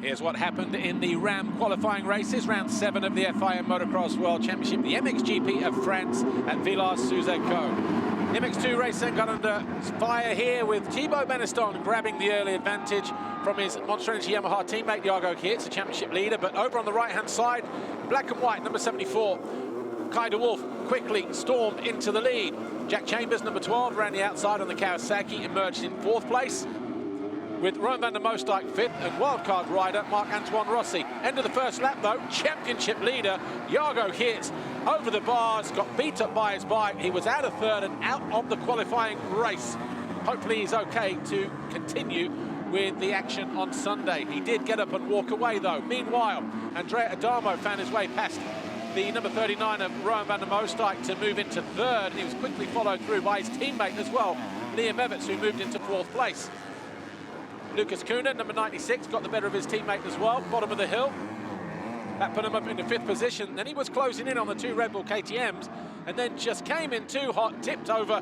Here's what happened in the Ram qualifying races, round 7 of the FIM Motocross World Championship, the MXGP of France at Villars-sous-Écot. The MX2 race then got under fire here with Thibaut Beneston grabbing the early advantage from his Monster Energy Yamaha teammate Jago Geerts, the championship leader. But over on the right-hand side, black and white, number 74, Kai de Wolf quickly stormed into the lead. Jack Chambers, number 12, ran the outside on the Kawasaki, emerged in 4th place, with Rowan van der Moosdijk 5th and wildcard rider Marc-Antoine Rossi. End of the first lap though, championship leader Jago Geerts over the bars, got beat up by his bike. He was out of 3rd and out of the qualifying race. Hopefully he's okay to continue with the action on Sunday. He did get up and walk away though. Meanwhile, Andrea Adamo found his way past the number 39 of Rowan van der Moosdijk to move into 3rd. He was quickly followed through by his teammate as well, Liam Everts, who moved into 4th place. Lucas Koenen, number 96, got the better of his teammate as well, bottom of the hill. That put him up into 5th position. Then he was closing in on the 2 Red Bull KTMs and then just came in too hot, tipped over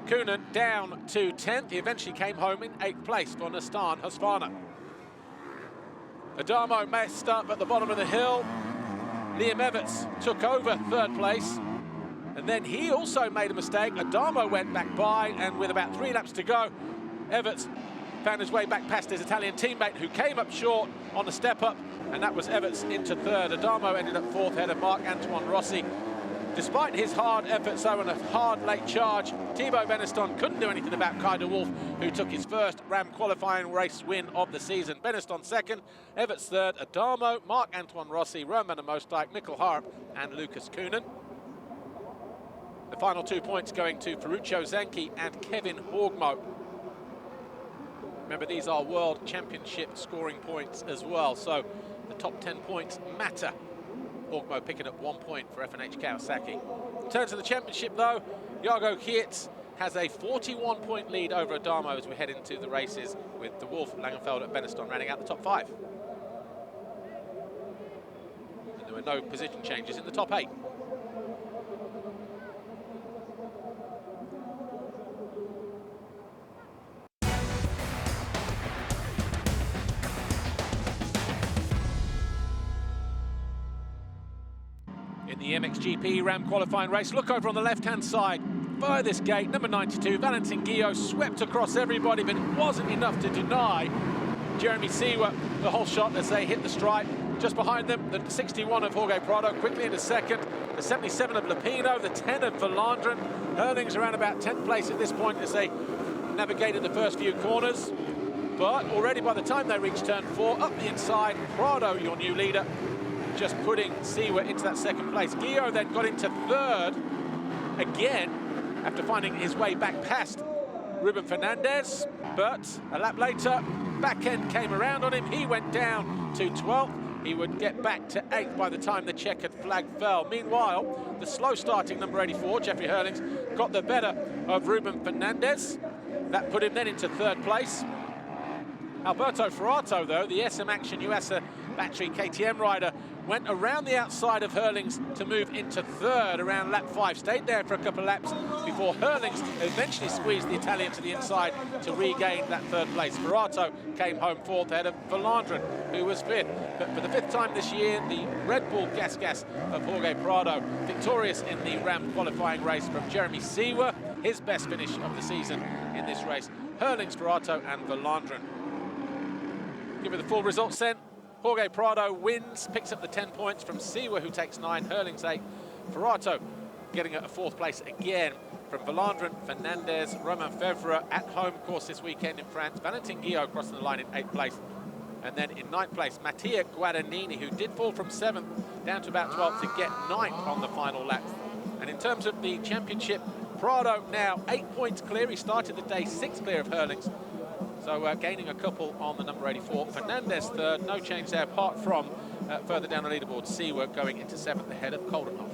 Koenen down to 10th. He eventually came home in 8th place for Nastan Husqvarna. Adamo messed up at the bottom of the hill. Liam Everts took over 3rd place. And then he also made a mistake. Adamo went back by, and with about 3 laps to go, Everts found his way back past his Italian teammate, who came up short on the step up, and that was Everts into 3rd. Adamo ended up 4th ahead of Marc-Antoine Rossi. Despite his hard efforts though and a hard late charge, Thibaut Beneston couldn't do anything about Kai de Wolf, who took his first Ram qualifying race win of the season. Beneston 2nd, Everts 3rd, Adamo, Marc-Antoine Rossi, Rowan van der Moosdijk, Mikkel Harp and Lucas Koenen. The final 2 points going to Ferruccio Zanchi and Kevin Horgmo. Remember, these are World Championship scoring points as well, so the top 10 points matter. Horgmo picking up 1 point for F&H Kawasaki. In terms of the championship though, Jago Geerts has a 41-point lead over Adamo as we head into the races, with de Wolf, Langenfeld and Beneston running out the top 5. And there were no position changes in the top 8. In the MXGP Ram qualifying race, look over on the left-hand side, furthest gate, number 92, Valentin Guillot swept across everybody, but it wasn't enough to deny Jeremy Seewer the whole shot as they hit the stripe. Just behind them, the 61 of Jorge Prado quickly into 2nd, the 77 of Lupino, the 10 of Verlandren. Hurling's around about 10th place at this point as they navigated the first few corners. But already by the time they reached turn 4, up the inside, Prado, your new leader, just putting Seewer into that 2nd place. Guillot then got into 3rd again after finding his way back past Ruben Fernandez, but a lap later, back end came around on him. He went down to 12th. He would get back to 8th by the time the checkered flag fell. Meanwhile, the slow starting number 84, Jeffrey Hurlings, got the better of Ruben Fernandez. That put him then into 3rd place. Alberto Ferrato, though, the SM Action USA battery KTM rider, went around the outside of Hurlings to move into 3rd around lap 5. Stayed there for a couple of laps before Hurlings eventually squeezed the Italian to the inside to regain that 3rd place. Ferrato came home 4th ahead of Verlandren, who was 5th. But for the 5th time this year, the Red Bull Gas of Jorge Prado, victorious in the Ram qualifying race from Jeremy Seewer, his best finish of the season in this race. Hurlings, Ferrato and Verlandren. Give it the full results then. Jorge Prado wins, picks up the 10 points from Seewer, who takes 9, Hurlings 8. Ferrato getting a 4th place again from Verlandren, Fernandez, Romain Fevre at home course this weekend in France. Valentin Guillot crossing the line in 8th place. And then in 9th place, Mattia Guadagnini, who did fall from 7th down to about 12th to get 9th on the final lap. And in terms of the championship, Prado now 8 points clear. He started the day 6 clear of Hurlings. So gaining a couple on the number 84. Fernandez 3rd, no change there apart from further down the leaderboard, Seewer going into 7th ahead of Coldenhoff.